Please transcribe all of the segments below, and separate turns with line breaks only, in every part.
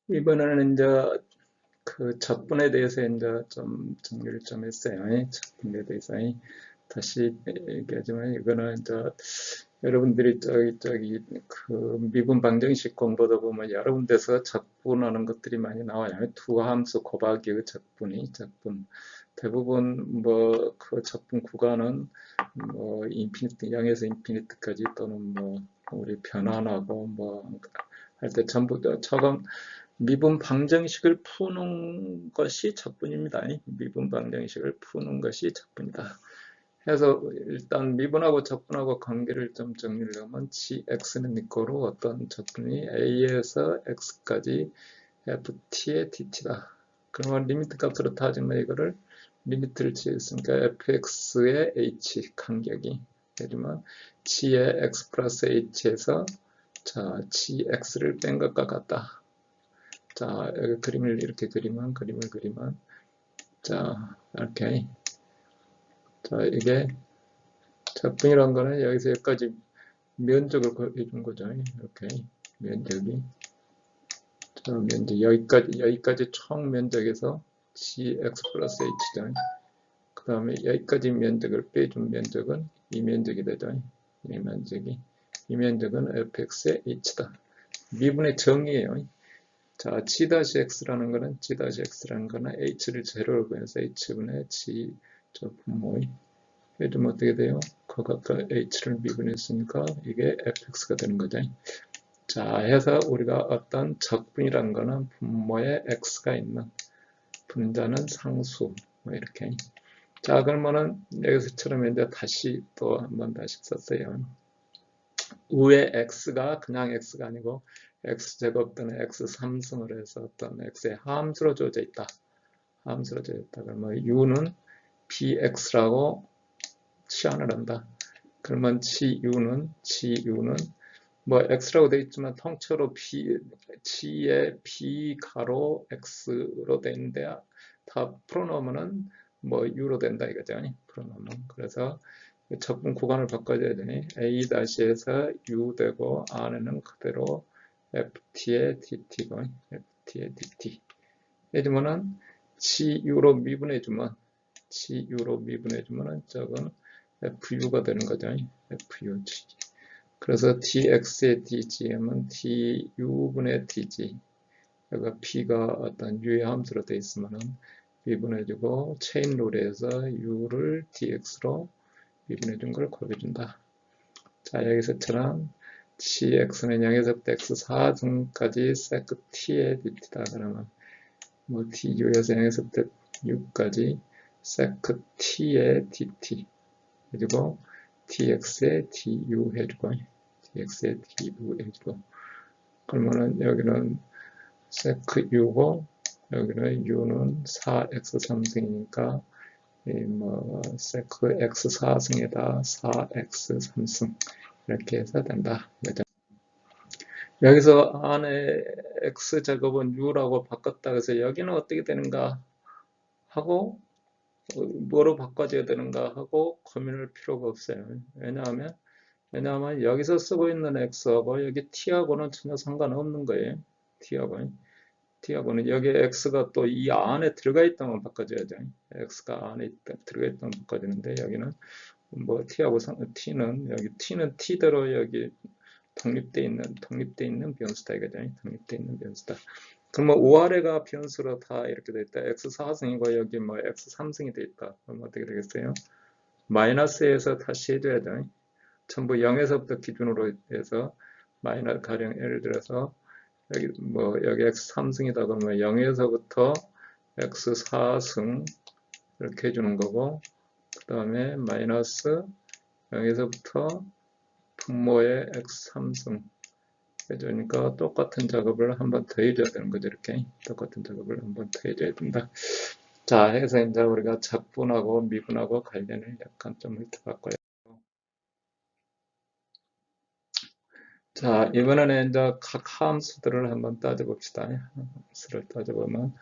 이번에는 이제 그 적분에 대해서 이제 좀 정리를 좀 했어요. 적분에 대해서 다시 얘기하지만 이거는 이제 여러분들이 저기 그 미분 방정식 공부하다 보면 여러 군데서 적분하는 것들이 많이 나와요. 두 함수 곱하기의 적분. 대부분 뭐 그 적분 구간은 뭐 인피니트 0에서 인피니트까지 또는 뭐 우리 변환하고 뭐 할 때 전부 다 저건 미분 방정식을 푸는 것이 적분입니다. 미분 방정식을 푸는 것이 적분이다. 해서 일단 미분하고 적분하고 관계를 좀 정리를 하면 gx는 이꼬로 어떤 적분이 a에서 x까지 ft의 dt다. 그러면 리미트 값으로 따지면 이거를 리미트를 지었으니까 fx의 h 간격이 예를 g의 x 플러스 h에서 자 gx를 뺀 것과 같다. 자, 여기 그림을 이렇게 그리면 자, 이렇게 자, 이게 적분이란 거는 여기서 여기까지 면적을 해준 거죠. 이렇게 면적이 자, 면적 여기까지 총 면적에서 gx 플러스 h죠. 그 다음에 여기까지 면적을 빼준 면적은 이 면적이 되죠. 이 면적은 fx의 h다. 미분의 정의예요. 자, g-x라는 거는 h를 제로로 구해서 h분의 g 저 분모 해주면 어떻게 돼요? 그것과 h를 미분했으니까 이게 fx가 되는 거죠. 자, 해서 우리가 어떤 적분이라는 거는 분모에 x가 있는 분자는 상수 뭐 이렇게. 자, 그러면은 여기서처럼 이제 다시 또 한번 다시 썼어요. 위에 x가 그냥 x가 아니고 x제곱 또는 x3승을 해서 어떤 x의 함수로 주어져 있다. 함수로 주어져 있다. 그러면 u는 bx라고 치환을 한다. 그러면 GU는 뭐 x라고 되어 있지만 통째로 g의 b 가로 x로 되어 있는데 다 풀어놓으면은 뭐 u로 된다 이거죠. 풀어놓으면 그래서 적분 구간을 바꿔줘야 되니 a-에서 u 되고 안에는 그대로 ft의 dt고 ft의 dt 해주면은 gu로 미분해주면 저건 fu가 되는 거죠. fu 그래서 dx의 dgm은 du분의 dg 여기가 p가 어떤 u의 함수로 되어 있으면은 미분해주고 체인 룰에서 u를 dx로 미분해준 걸 곱해준다. 자, 여기서처럼 gx는 0에서부터 x4등까지 sec t의 dt다. 그러면 뭐 du에서 0에서부터 6까지 sec t의 dt 그리고 dx의 du 해주고 그러면은 여기는 sec u고 여기는 u는 4x3승이니까 뭐 sec x4승에다 4x3승 이렇게 해서 된다. 여기서 안에 x제곱은 u라고 바꿨다. 그래서 여기는 어떻게 되는가 하고 뭐로 바꿔줘야 되는가 하고 고민할 필요가 없어요. 왜냐하면 여기서 쓰고 있는 x하고 여기 t하고는 전혀 상관없는 거예요. t하고는 여기 x가 또 이 안에 들어가 있다면 바꿔줘야죠. x가 안에 들어가 있다면 바꿔주는데 여기는 뭐 t하고 t는 여기 t는 t대로 여기 독립돼 있는 변수다 이거죠. 독립돼 있는 변수다. 그러면 5아래가 변수로 다 이렇게 돼 있다. x4승이고 여기 뭐 x3승이 돼 있다. 그럼 어떻게 되겠어요? 마이너스에서 다시 해줘야 돼. 전부 0에서부터 기준으로 해서 마이너스 가령 예를 들어서 여기 뭐 여기 x3승이다 그러면 0에서부터 x4승 이렇게 해주는 거고 그 다음에 마이너스 0에서부터 분모의 x3승 해주니까 똑같은 작업을 한 번 더 해줘야 되는 거죠. 이렇게 똑같은 작업을 한 번 더 해줘야 된다. 자, 해서 이제 우리가 적분하고 미분하고 관련을 약간 좀 훑어봤고요. 자, 이번에는 이제 각 함수들을 한번 따져봅시다. 함수를 따져보면,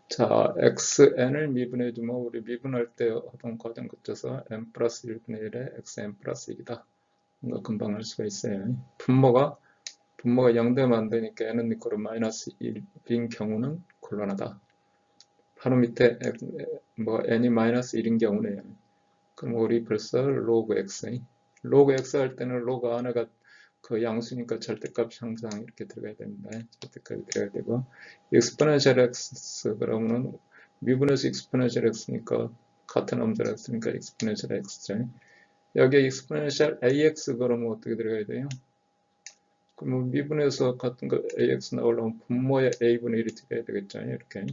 자, xn을 미분해주면 우리 미분할 때 하던 과정 거쳐서 n 플러스 1분의 1에 xn 플러스 1이다. 이거 금방 알 수가 있어요. 분모가 0 되면 안 되니까 n은 이코로 마이너스 1인 경우는 곤란하다. 바로 밑에 뭐 n이 마이너스 1인 경우네요. 그럼 우리 벌써 로그 x, 로그 x 할 때는 로그 안에가 그 양수니까 절대값이 항상 이렇게 들어가야 됩니다. 절대값이 들어가야 되고, exponential x 그러면은 미분에서 exponential x니까 같은 함수를 했으니까 exponential x죠. 여기에 exponential ax 그러면 어떻게 들어가야 돼요? 그러면 미분에서 같은 거 ax 나오려면 분모에 a분의 1이 들어가야 되겠죠. 이렇게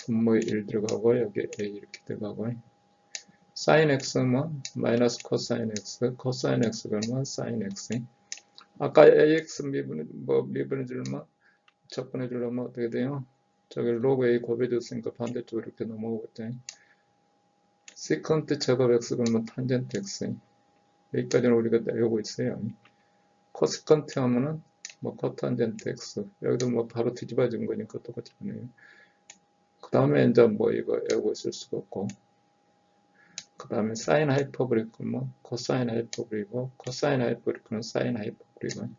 분모에 1 들어가고 여기 a 이렇게 들어가고, sin x면 마이너스 코사인 x, 코사인 x 그러면 sin x. 아까 ax 미분을 주려면 적분해 주려면 어떻게 돼요? 저기 로그 a 곱해줬으니까 반대쪽으로 이렇게 넘어오겠죠. 세컨트 제곱 x 그러면 탄젠트 x. 여기까지는 우리가 외우고 있어요. 코세컨트 하면은 뭐 코탄젠트 x. 여기도 뭐 바로 뒤집어진 거니까 똑같이 보네요. 그 다음에 이제 뭐 이거 외우고 있을 수가 없고, 그 다음에 사인 하이퍼브리크 뭐 코사인 하이퍼브리고, 코사인 하이퍼브리크는 사인 하이퍼브리고.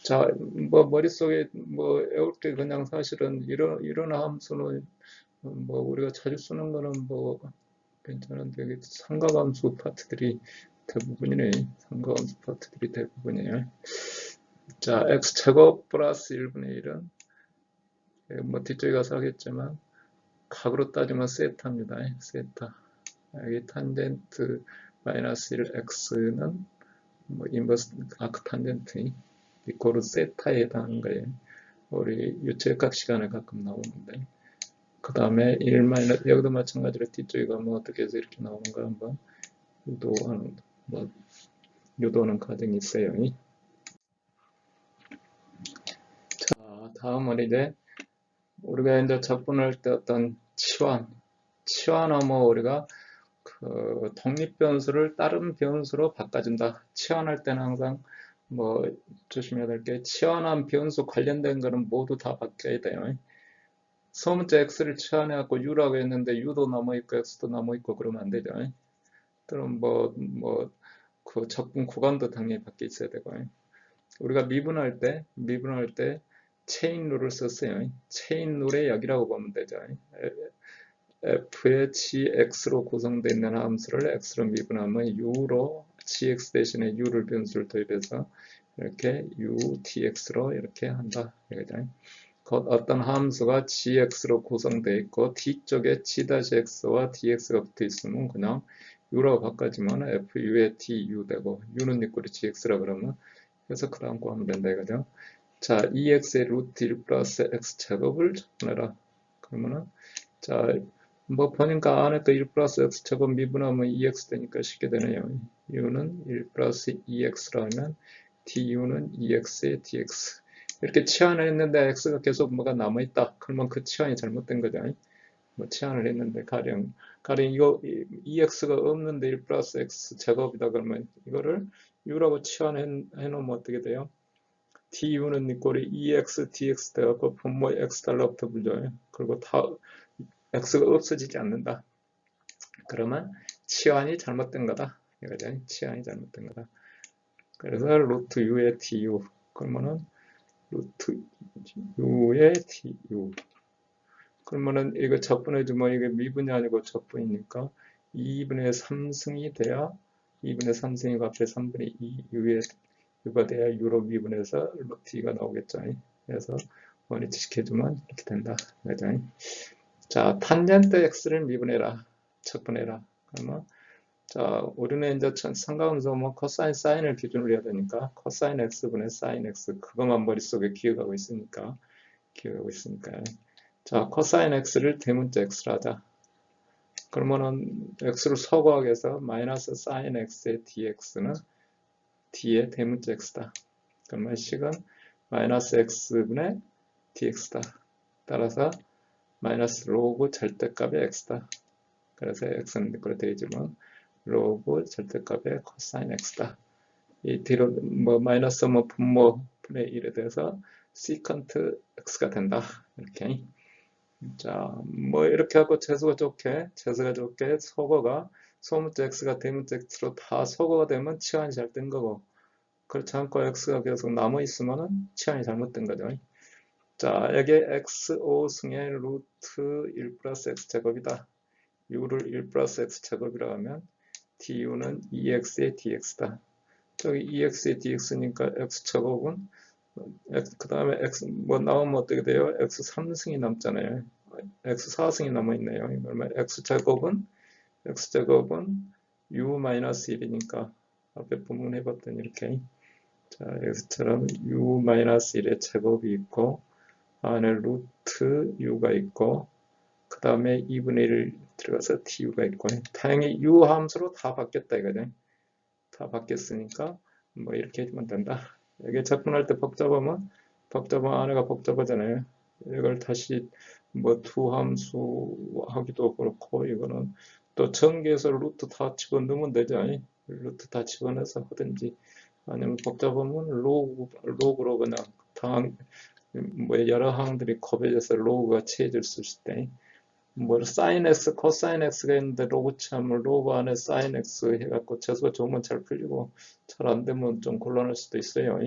자, 뭐 머릿속에 뭐 외울 게 그냥 사실은 이런 함수는 뭐 우리가 자주 쓰는 거는 뭐 괜찮은데 삼각함수 파트들이 대부분이네. 삼각함수 파트들이 대부분이에요. 자, x제곱 플러스 1분의 1은 뭐 뒤쪽에 가서 하겠지만 각으로 따지면 세타입니다. 세타. 여기 탄젠트 마이너스 1 x는 뭐 인버스 아크 탄젠트 이코르 세타에 해당하는 거예요. 우리 유체각 시간에 가끔 나오는데, 그 다음에 1 마이너스, 여기도 마찬가지로 뒤쪽에 가면 어떻게 해서 이렇게 나오는가 한번 유도하는, 뭐 유도하는 과정이 있어요. 자, 다음은 이제 우리가 이제 적분할 때 어떤 치환하면 우리가 그 독립변수를 다른 변수로 바꿔준다. 치환할 때는 항상 뭐 조심해야 될 게, 치환한 변수 관련된 거는 모두 다 바뀌어야 돼요. 소문자 x를 치환해갖고 u라고 했는데 u도 남아있고 x도 남아있고 그러면 안 되죠. 그럼 그 적분 구간도 당연히 바뀌어 있어야 되고, 우리가 미분할 때 체인 룰을 썼어요. 체인 룰의 역이라고 보면 되죠. f의 gx로 구성되어 있는 함수를 x로 미분하면 u로 gx 대신에 u를 변수를 도입해서 이렇게 u dx로 이렇게 한다. 이거죠. 어떤 함수가 gx로 구성되어 있고 뒤쪽에 g-x와 dx가 붙어 있으면 그냥 u라고 바꿔주면 fu의 du 되고, u는 니꼬리 gx라 그러면 해서 그 다음 거 하면 된다 이거죠. 자, 2x의 루트 1 플러스 x 제곱을 적분해라. 그러면은 자, 뭐 보니까 안에 또 1 플러스 x 제곱 미분하면 2x 되니까 쉽게 되네요. u는 1 플러스 2x라면 du는 2x의 dx. 이렇게 치환을 했는데 x가 계속 뭐가 남아있다. 그러면 그 치환이 잘못된 거죠. 뭐 치환을 했는데 가령 이거 2x가 없는데 1 플러스 x 제곱이다 그러면 이거를 u라고 치환해 놓으면 어떻게 돼요? du는 이 꼴이 2x dx 되어갖고 분모 x 달러부터 불려요. 그리고 다 x가 없어지지 않는다. 그러면 치환이 잘못된 거다. 이거죠. 치환이 잘못된 거다. 그래서 루트 u의 du. 그러면은 루트 u의 du. 그러면은 이거 적분해주면 이게 미분이 아니고 적분이니까 2분의 3승이 돼야 2분의 3승이고 앞에 3분의 2 u의 u가 돼야 u로 미분해서 루트 2가 나오겠죠. 그래서 원위치시켜주면 이렇게 된다. 그죠? 자, 탄젠트 x를 미분해라. 적분해라. 그러면 자, 우리는 이제 삼각함수 뭐 코사인 사인을 기준으로 해야 되니까 코사인 x분의 사인 x 그것만 머릿속에 기억하고 있으니까 자, 코사인 x를 대문자 x로 하자. 그러면은 x를 소거하게 해서 마이너스 사인 x의 dx는 d의 대문자 x다. 그러면 식은 마이너스 x분의 dx다. 따라서 마이너스 로그 절대값의 x다. 그래서 x는 이렇게 되어지면 로그 절대값의 코사인 x다. 이 뒤로 뭐 마이너스 뭐 분모 분의 1에 대해서 시컨트 x가 된다. 이렇게. 자, 뭐 이렇게 하고 재수가 좋게 소거가 소문자 x가 대문자 x로 다 소거가 되면 치환이 잘 된 거고, 그렇지 않고 x가 계속 남아 있으면은 치환이 잘못된 거죠. 자, 여기 x5승의 루트 1 플러스 x 제곱이다. u를 1 플러스 x 제곱이라 하면 du는 2x의 dx다. 저기 2x의 dx니까 x 제곱은 그 다음에 x 뭐 나오면 어떻게 돼요? x 3승이 남잖아요. x 4승이 남아 있네요. 그러면 x 제곱은 u-1이니까 앞에 분문해 봤더니 이렇게 자 x처럼 u-1의 제곱이 있고 안에 루트 u가 있고 그 다음에 2분의 1 들어가서 tu가 있고 다행히 u 함수로 다 바뀌었다 이거죠. 다 바뀌었으니까 뭐 이렇게 해주면 된다. 이게 접근할 때 복잡하면 안에가 복잡하잖아요. 이걸 다시 뭐 두 함수 하기도 그렇고 이거는 또 전개해서 루트 다 집어넣으면 되죠. 루트 다 집어넣어서 하든지 아니면 복잡하면 로그로 그냥 당 뭐 여러 항들이 곱해져서 로그가 취해질 수 있을 때 뭐 사인 x, 코사인 x가 있는데 로그 치하면 로그 안에 사인 x 해갖고 재수가 좋으면 잘 풀리고 잘 안 되면 좀 곤란할 수도 있어요.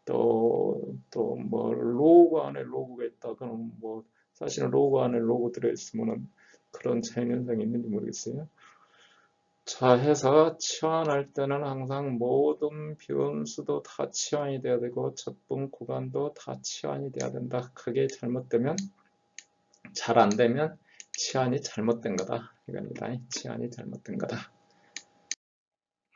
또 뭐 로그 안에 로그가 있다 그럼 뭐 사실은 로그 안에 로그 들어있으면은 그런 차이 현상이 있는지 모르겠어요. 자 해서 치환할 때는 항상 모든 변수도 다 치환이 돼야 되고 적분 구간도 다 치환이 돼야 된다. 그게 잘못되면 잘 안 되면 치환이 잘못된 거다. 이겁니다. 치환이 잘못된 거다.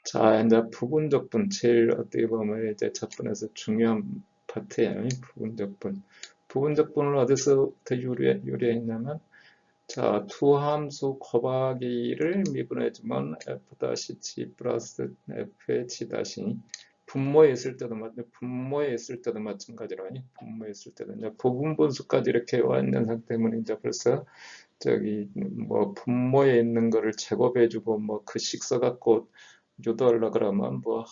자, 이제 부분적분 제일 어떻게 보면 이제 접근에서 중요한 파트예요. 부분적분. 부분적분을 어디서부터 유래했냐면 자, 두 함수 곱하기를 미분해주면 f-g 플러스 fh 다시 분모에 있을 때도 마찬가지로 분모에 있을 때도 이제 부분분수까지 이렇게 와 있는 상태면 이제 벌써 저기 뭐 분모에 있는 거를 제곱해주고 뭐 그 식 써갖고 유도하려 그러면 뭐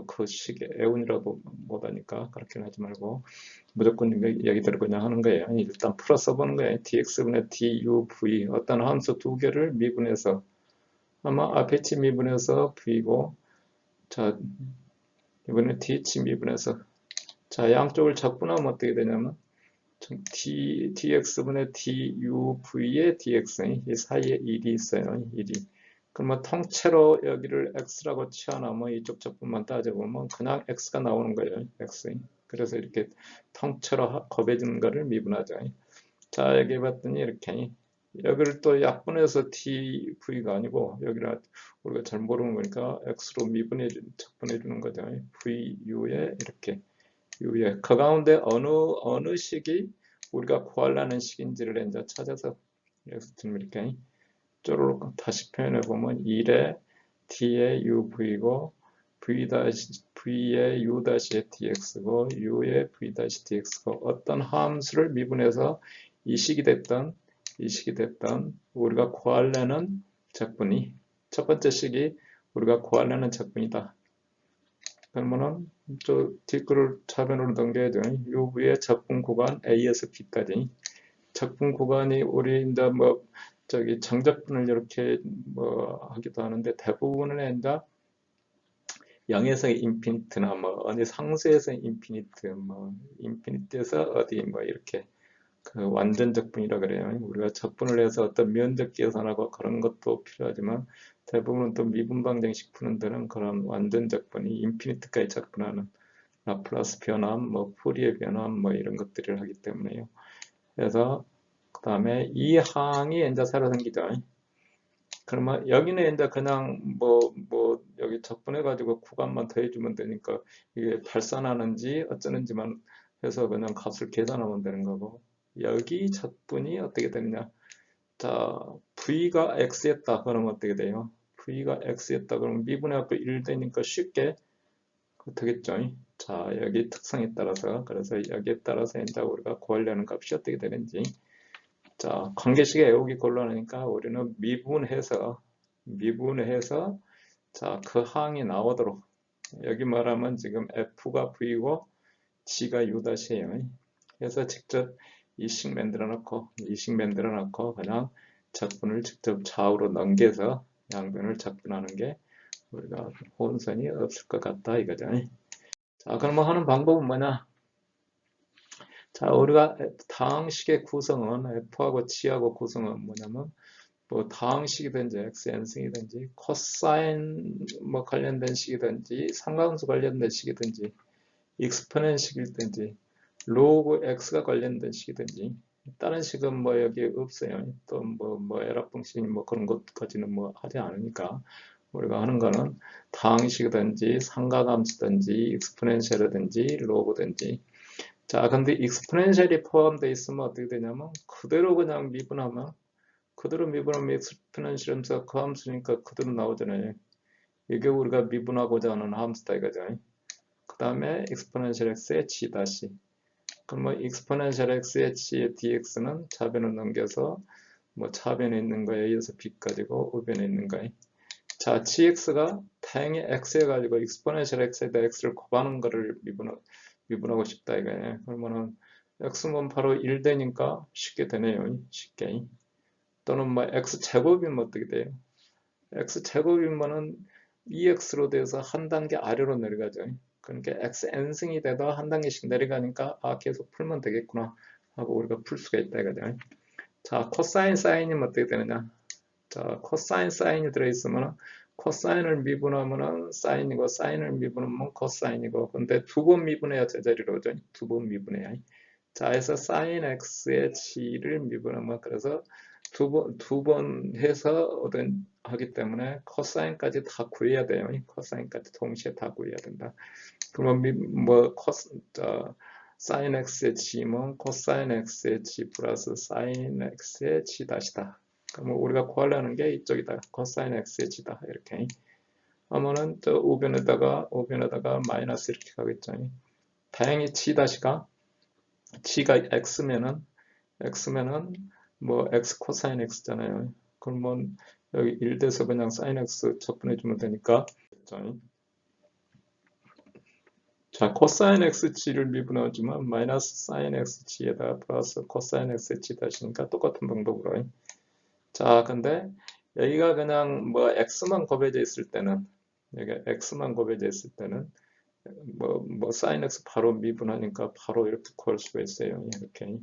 그 식에 애운이라도 못하니까 그렇게 하지 말고 무조건 얘기대로 그냥 하는 거예요. 일단 풀어 써보는 거예요. dx분의 duv 어떤 함수 두 개를 미분해서 아마 앞에치 미분해서 v고 자 이번에 dh 미분해서 자 양쪽을 적분하면 어떻게 되냐면 dx분의 duv의 dx 이 사이에 1이 있어요. 1이 그러면 통째로 여기를 x라고 치환하면 이쪽 적분만 따져보면 그냥 x가 나오는 거예요. x 그래서 이렇게 통째로 곱해지는 거를 미분하죠. 자 여기 봤더니 이렇게 여기를 또 약분해서 tv가 아니고 여기를 우리가 잘 모르는 거니까 x로 적분해 주는 거죠. vu에 이렇게 u에 그 가운데 어느 식이 우리가 구하려는 식인지를 이제 찾아서 여기서 좀 이렇게 쪼르륵 다시 표현해 보면 1에 t의 uv고 v의 u-dx고 u의 v-dx고 어떤 함수를 미분해서 이 식이 됐던 우리가 구하려는 적분이 첫 번째 식이 우리가 구하려는 적분이다. 그러면은 저 뒷글을 차변으로 넘겨야죠. u의 적분 구간 a에서 b까지 적분 구간이 우리 이제 뭐 저기 정적분을 이렇게 뭐 하기도 하는데 대부분은 이제 0에서 인피니트나 뭐 어디 상수에서 인피니트 뭐 인피니트에서 어디 뭐 이렇게 그 완전 적분이라 그래요. 우리가 적분을 해서 어떤 면적 계산하고 그런 것도 필요하지만 대부분은 또 미분 방정식 푸는 데는 그런 완전 적분이 인피니트까지 적분하는 라플라스 변함, 뭐 푸리에 변함 뭐 이런 것들을 하기 때문에요. 그래서 그 다음에 이 항이 이제 새로 생기죠. 그러면 여기는 이제 그냥 뭐 여기 적분해가지고 구간만 더해주면 되니까 이게 발산하는지 어쩌는지만 해서 그냥 값을 계산하면 되는 거고 여기 적분이 어떻게 되느냐. 자, v가 x였다. 그러면 어떻게 돼요? v가 x였다. 그러면 미분해갖고 1 되니까 쉽게 되겠죠. 자, 여기 특성에 따라서 그래서 여기에 따라서 이제 우리가 구하려는 값이 어떻게 되는지 자, 관계식의 외우기 곤란하니까 우리는 미분해서 자, 그 항이 나오도록 여기 말하면 지금 f가 v고 g가 u-예요. 그래서 직접 이식 만들어 놓고 그냥 적분을 직접 좌우로 넘겨서 양변을 적분하는 게 우리가 혼선이 없을 것 같다 이거죠. 자, 그럼 뭐 하는 방법은 뭐냐? 자, 우리가 다항식의 구성은 F하고 G하고 구성은 뭐냐면 뭐 다항식이든지 xn승이든지 코사인 뭐 관련된 식이든지 상관함수 관련된 식이든지 익스포넨식이든지 로그 x가 관련된 식이든지 다른 식은 뭐 여기 없어요. 또 뭐 에락 방식 뭐 그런 것까지는 뭐 하지 않으니까 우리가 하는 거는 다항식이든지 상가함수든지 익스포넨셜이든지 로그든지 자 근데 익스포넨셜이 포함되어 있으면 어떻게 되냐면 그대로 그냥 미분하면 그대로 미분하면 익스포넨셜 함수가 그 함수니까 그대로 나오잖아요. 이게 우리가 미분하고자 하는 함수다 이거죠. 그 다음에 익스포넨셜 x의 g 다시 그러면 익스포넨셜 x의 g의 dx는 좌변을 넘겨서 뭐 차변에 있는 거에 의해서 b까지고 우변에 있는 거에 자 gx가 다행히 x에 가지고 익스포넨셜 x에다 x를 곱하는 거를 미분하고 싶다 이거예요. 그러면은 x는 바로 1 되니까 쉽게 되네요. 쉽게 또는 뭐 x제곱이면 어떻게 돼요? x제곱이면은 2x로 돼서 한 단계 아래로 내려가죠. 그러니까 xn승이 돼도 한 단계씩 내려가니까 아 계속 풀면 되겠구나 하고 우리가 풀 수가 있다 이거죠. 자 코사인 사인이면 어떻게 되느냐? 자 코사인 사인이 들어있으면 코사인을 미분하면은 사인이고 사인을 미분하면 코사인이고 근데 두 번 미분해야 제자리로 오죠. 두 번 미분해야. 자 해서 사인 x의 g를 미분하면 그래서 두 번 해서 얻은 하기 때문에 코사인까지 다 구해야 돼요. 코사인까지 동시에 다 구해야 된다. 그러면 뭐 사인 x의 g면 코사인 x의 g 플러스 사인 x의 g 다시다. 그러면 우리가 구하려는 게 이쪽이다. 코사인 x의 g다. 이렇게 하면은 저 우변에다가 마이너스 이렇게 가겠죠. 다행히 g 다시가 g가 x면은 뭐 x 코사인 x잖아요. 그러면 여기 1돼서 그냥 사인 x 적분해주면 되니까 자 코사인 xg를 미분해주면 마이너스 사인 xg에다가 플러스 코사인 xg 다시니까 똑같은 방법으로 자 근데 여기가 그냥 뭐 x만 곱해져 있을 때는 여기 x만 곱해져 있을 때는 뭐 사인 x 바로 미분하니까 바로 이렇게 구할 수가 있어요. 이렇게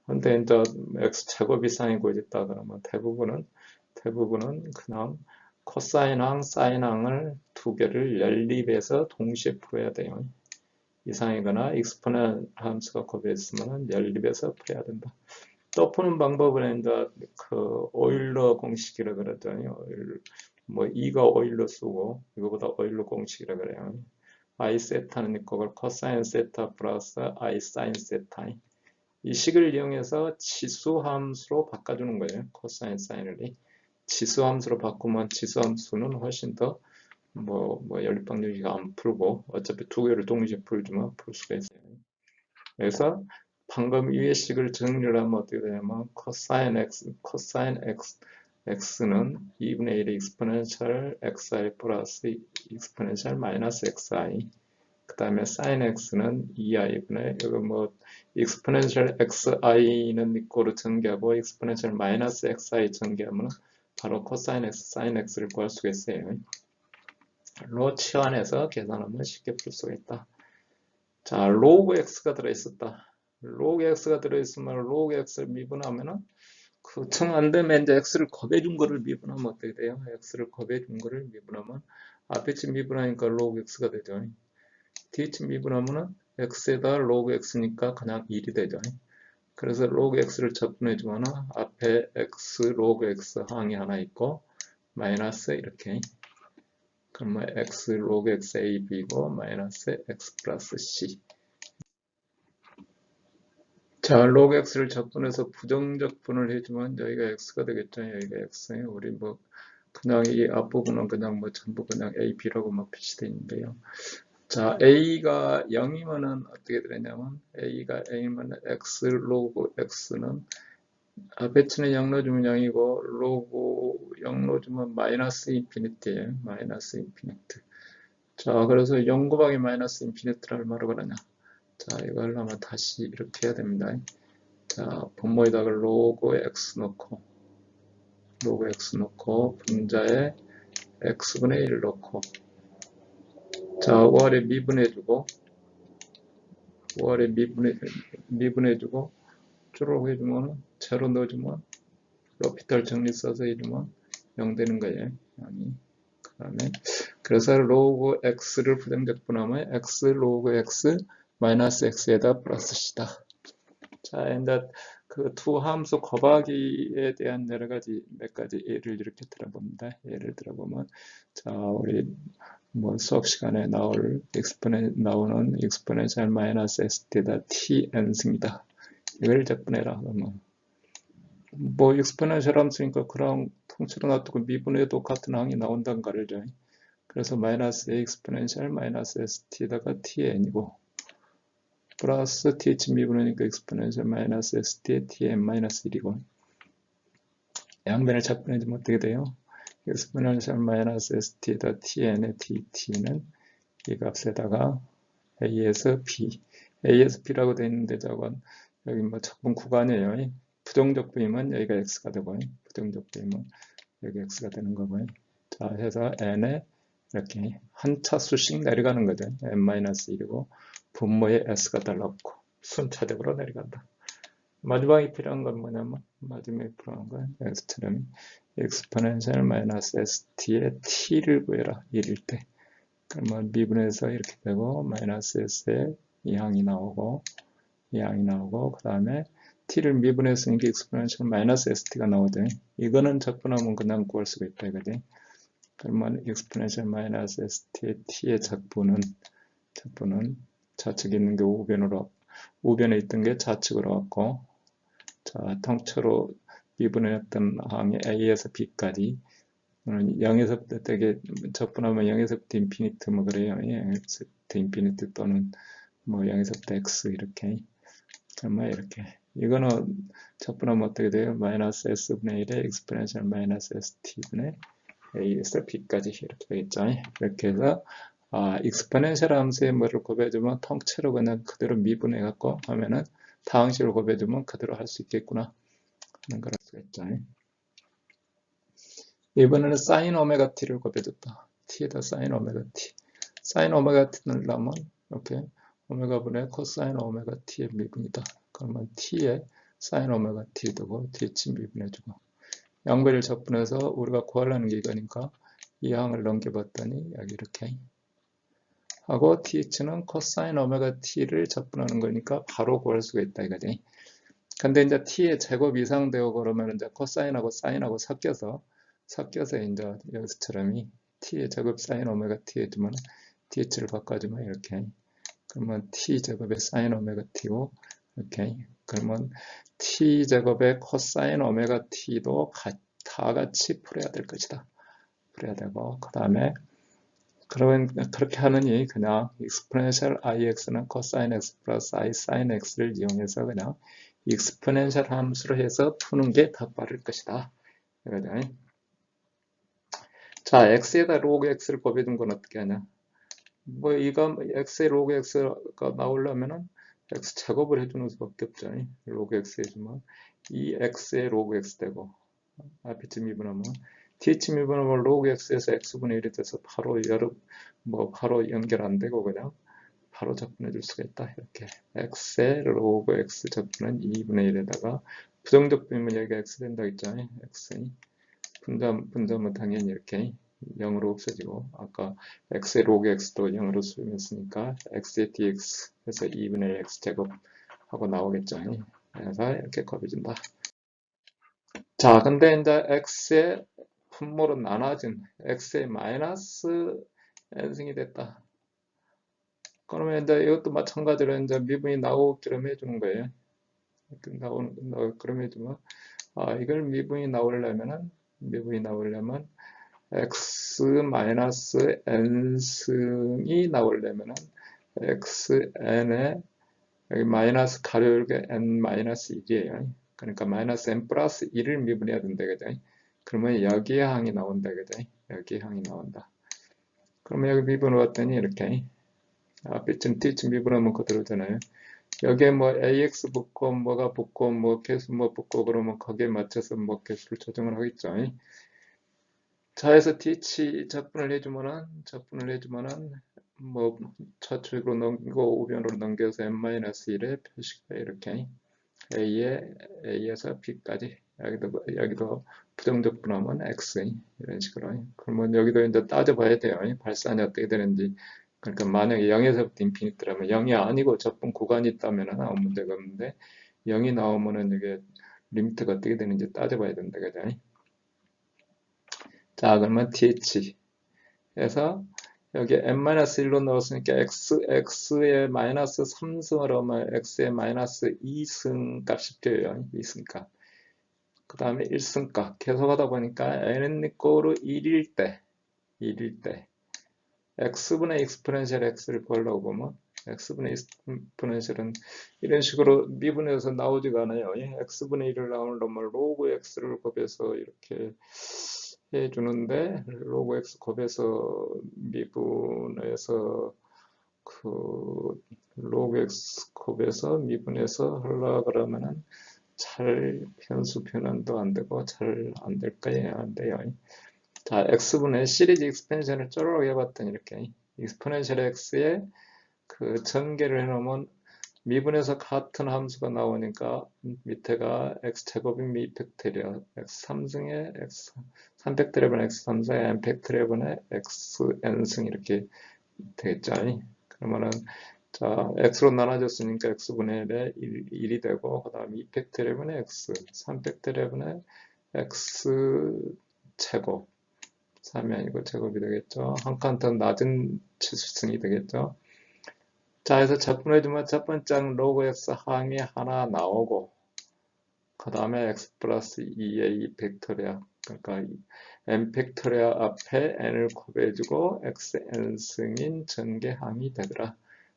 근데 이제 x 제곱 이상이 있다 그러면 대부분은 그냥 코사인항, 사인항을 두 개를 연립해서 동시에 풀어야 돼요. 이상이거나 익스포넨 함수가 곱했으면 연립해서 풀어야 된다. 또 푸는 방법은 이제 그 오일러 공식이라 그러죠. 뭐 2가 오일러 쓰고 이거보다 오일러 공식이라 그래요. i 세타는 이걸 코사인 세타 플러스 i 사인 세타 이 식을 이용해서 지수함수로 바꿔주는 거예요. 코사인 사인을 지수함수로 바꾸면 지수함수는 훨씬 더 연립방정식이 안 풀고 어차피 두 개를 동시에 풀지만 풀 수가 있어요. 그래서 방금 위의 식을 정리를 하면 어떻게 되냐면 코사인 x는 2분의 1의 익스포넨셜 xi 플러스 익스포넨셜 마이너스 xi 그 다음에 sin x는 2i분의 여기 뭐 익스포넨셜 xi는 이꼬르 전개하고 익스포넨셜 마이너스 xi 전개하면 바로 코사인 x, sin x를 구할 수가 있어요. 로 치환해서 계산하면 쉽게 풀 수가 있다. 자, 로그 x가 들어있었다. 로그 x가 들어있으면 로그 x를 미분하면은 그정 안되면 이제 x를 곱해준 거를 미분하면 어떻게 돼요? x를 곱해준 거를 미분하면 앞에 집 미분하니까 로그 x가 되죠. 뒤집 미분하면은 x에다 로그 x니까 그냥 1이 되죠. 그래서 로그 x를 적분해주면 앞에 x 로그 x 항이 하나 있고 마이너스 이렇게 그러면 x 로그 x a b고 마이너스 x 플러스 c 자 로그 x를 적분해서 부정적분을 해주면 여기가 x가 되겠죠. 여기가 x예요. 우리 뭐 그냥 이 앞부분은 그냥 뭐 전부 그냥 a b라고 막 표시되어 있는데요. 자, a가 0이면은 어떻게 되냐면 a가 a면 x 로그 x는 앞에 치는 0 넣어주면 0이고 로그 0 넣어주면 마이너스 인피니티예요. 마이너스 인피니트. 자, 그래서 0 곱하기 마이너스 인피니트를 얼마로 그러냐? 자, 이거 하려면 다시 이렇게 해야 됩니다. 자, 분모에다가 로그 x 넣고 분자에 x분의 1 넣고, 자, 5R에 미분해주고, 5R에 미분해주고, 줄로 해주면, 제로 넣어주면, 로피탈 정리 써서 해주면 0 되는 거예요. 아니, 그 다음에, 그래서 로그 x를 부정적분하면 x 로그 x 마이너스 x에다 플러스 c다. 자, 이제 그 두 함수 곱하기에 대한 여러 가지 몇 가지 예를 이렇게 들어봅니다. 예를 들어보면, 자, 우리 뭐 수업 시간에 나오는 익스포넨셜 마이너스 st다 tn승이다. 이걸 적분해라. 그러면 뭐 익스포넨셜 함수니까 그랑 통째로 놔두고 미분해도 같은 항이 나온다는 거 알죠? 그래서 마이너스 a 익스포넨셜 마이너스 st다가 tn이고 플러스 th 미분하니까 익스포넨셜 마이너스 st의 tn 마이너스 1이고 양변을 적분해주면 어떻게 돼요? 익스포넨셜 마이너스 st다 tn의 dt는 이 값에다가 a에서 b라고 되어 있는데 저건 여기 뭐 적분 구간이에요. 부정적 부이면 여기가 x가 되고 부정적 부이면 여기 x가 되는 거고요. 자, 해서 n에 이렇게 한 차수씩 내려가는 거죠. n-1이고 분모에 s가 달라붙고 순차적으로 내려간다. 마지막에 필요한 건 뭐냐면 마지막에 필요한 건 x처럼 exponential 마이너스 st의 t를 구해라. 1일 때. 그러면 미분해서 이렇게 되고 마이너스 s에 이 항이 나오고 이 항이 나오고 그 다음에 t를 미분했으니까 exponential 마이너스 st가 나오죠. 이거는 적분하면 그냥 구할 수가 있다 이거지. 그러면 exponential 마이너스 st의 t의 적분은 좌측에 있는 게 우변에 있던 게 좌측으로 왔고, 자, 통째로 미분했던 항이 a에서 b까지 0에서부터 되게 적분하면 0에서부터 인피니트 뭐 그래요. 0에서부터 인피니트 또는 뭐 0에서부터 x 이렇게. 그러면 이렇게. 이거는 적분하면 어떻게 돼요? 마이너스 s분의 1에 exponential 마이너스 st분의 a에서 b까지 이렇게 되겠죠. 이렇게 해서 익스포넨셜 함수의 뭐를 곱해주면 통째로 그냥 그대로 미분해갖고 하면은 다항식을 곱해주면 그대로 할 수 있겠구나 하는 걸 알 수가 있죠. 이번에는 사인 오메가 t를 곱해줬다. t에다 사인 오메가 t. 사인 오메가 t를 넣으면 이렇게 오메가 분의 코사인 오메가 t의 미분이다. 그러면 t에 사인 오메가 t 두고 d치 미분해주고 양배를 적분해서 우리가 구하려는 게 이거니까 이 항을 넘겨봤더니 여기 이렇게 하고 th는 코사인 오메가 t를 적분하는 거니까 바로 구할 수가 있다 이거지. 근데 이제 t의 제곱 이상 되고 그러면 이제 코사인하고 사인하고 섞여서 이제 여기서처럼 t의 제곱 사인 오메가 t 해주면 dh를 바꿔주면 이렇게 그러면 t 제곱의 사인 오메가 t고 이렇게 그러면 t 제곱의 코사인 오메가 t도 다 같이 풀어야 될 것이다. 풀어야 되고 그 다음에 그러면 그렇게 하느니 그냥 exponential ix는 cosine x 플러스 i sin x를 이용해서 그냥 exponential 함수로 해서 푸는 게 더 빠를 것이다. 자, x에다 log x를 곱해준 건 어떻게 하냐? 뭐 이거 x의 log x가 나오려면은 x 제곱을 해주는 수밖에 없죠. log x 해주면 이 x의 log x 되고 앞에쯤 미분하면 th 미분하면 log x에서 x분의 1이 돼서 바로 연결 안 되고 그냥 바로 적분해 줄 수가 있다. 이렇게 x의 log x 적분은 2분의 1에다가 부정적분이면 여기가 x 된다 했잖아요. x 분점은 당연히 이렇게 0으로 없어지고 아까 x의 log x도 0으로 수렴했으니까 x의 dx 해서 2분의 1 x 제곱 하고 나오겠죠. 그래서 이렇게 곱해준다. 자, 근데 이제 x의 분모로 나눠진 x의 마이너스 n승이 됐다. 그러면 이제 이것도 마찬가지로 이제 미분이 나오기로 해주는 거예요. 그럼 해주면 이걸 미분이 나오려면 x 마이너스 n승이 나오려면 xn에 여기 마이너스 가로열개 n 마이너스 1이에요. 그러니까 마이너스 n 플러스 1을 미분해야 된다. 그죠? 그러면 여기에 항이 나온다. 그죠? 여기에 항이 나온다. 그러면 여기 미분을 봤더니 이렇게 앞에쯤 뒤쯤 미분하면 그대로잖아요. 여기에 뭐 ax 붙고 뭐가 붙고 뭐 개수 뭐 붙고 그러면 거기에 맞춰서 뭐 개수를 조정을 하겠죠. 자, 해서 TH 적분을 해주면은, 뭐, 좌측으로 넘기고 우변으로 넘겨서 n-1의 표시가 이렇게 A에서 B까지, 여기도 부정적분하면 X, 이런 식으로. 그러면 여기도 이제 따져봐야 돼요. 발산이 어떻게 되는지. 그러니까 만약에 0에서부터 인피니트라면 0이 아니고 적분 구간이 있다면 아무 문제가 없는데 0이 나오면은 이게 리미트가 어떻게 되는지 따져봐야 된다. 그죠? 자, 그러면 TH에서 여기 n-1로 넣었으니까 x의 마이너스 3승을 하면 x의 마이너스 2승 값이 돼요. 2승 값. 그 다음에 1승 값. 계속하다 보니까 n은 이꼴로 1일 때 x분의 익스포넨셜 x를 구하려고 보면 x분의 익스포넨셜은 이런 식으로 미분해서 나오지가 않아요. x분의 1을 나오려면 로그 x를 곱해서 이렇게 해주는데 로그 x 곱해서 미분해서 그 로그 x 곱해서 미분해서 하려고 그러면은 잘 변수 변환도 안 되고 잘 안 될 거예요. 안 돼요. 자, x분의 시리즈 익스펜션을 쪼르륵 해봤더니 이렇게 익스포넨셜 x에 그 전개를 해놓으면 미분에서 같은 함수가 나오니까 밑에가 x제곱인 미팩토리아 x 3승의 x 3팩토리아분의 x 3승의 n 팩토리아분의 x n승 이렇게 되겠죠. 그러면은 자 x로 나눠졌으니까 x분의 1에 1이 되고 그 다음에 2팩토리아분의 x 3팩토리아분의 x 제곱 3이 아니고 제곱이 되겠죠. 한 칸 더 낮은 치수승이 되겠죠. 자, 그래서 적분해주면 첫 번째 로그 x 항이 하나 나오고 그 다음에 x 플러스 2a 팩토리아 그러니까 n 팩토리아 앞에 n을 곱해주고 x n승인 전개항이 되더라.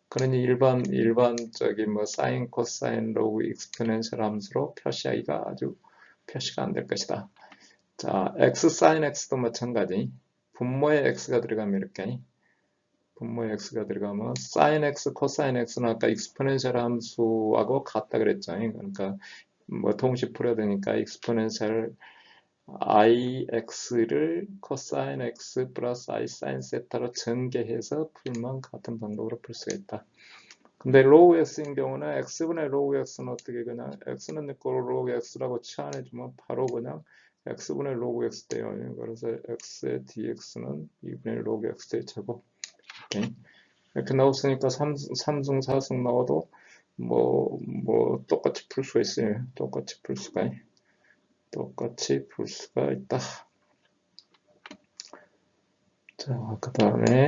그러니 일반적인 뭐 사인, 코사인, 로그, 익스포넨셜 함수로 표시하기가 아주 표시가 안 될 것이다. 자, x 사인 x도 마찬가지. 분모에 x가 들어가면 이렇게 분모에 x가 들어가면 sin x, 코사인 x는 아까 익스포넨셜 함수하고 같다 그랬죠. 그러니까 뭐 동시 풀어야 되니까 익스포넨셜 ix를 코사인 x 플러스 i 사인 세타로 전개해서 풀면 같은 방법으로 풀 수가 있다. 근데 로그 x인 경우는 x분의 로그 x는 어떻게 그냥 x는 내 거로 로그 x라고 치환해주면 바로 그냥 x분의 로그 x 돼요. 그래서 x의 dx는 2분의 로그 x의 제곱. 이렇게 나왔으니까 3승, 4승 나와도 똑같이 풀 수가 있어요. 똑같이 풀 수가 있다. 자, 그 다음에